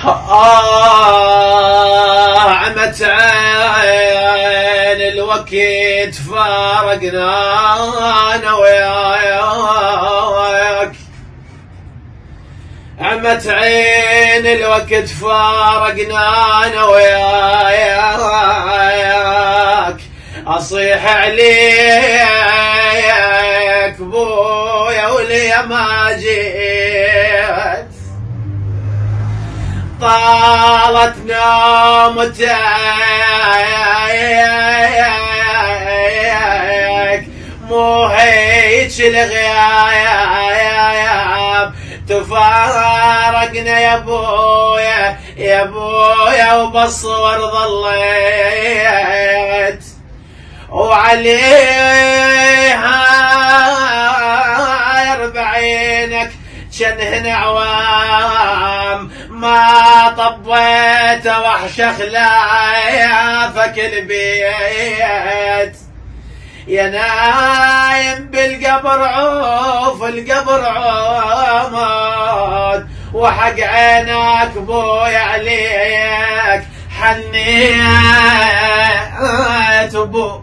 عمت عين الوقت فارقنا انا وياك، عمت عين الوقت فارقنا انا وياك، اصيح عليك بويا ولي ما جيت، طالت نومتك مو هيك الغياب، تفارقنا يا بويا يا بويا وبالصور ظليت، وعليها يربعينك شنهن عوام ما طبيت وحش خلافك البيت، يا نايم بالقبر عوف القبر عمود، وحق عينك بويا عليك حنيت بو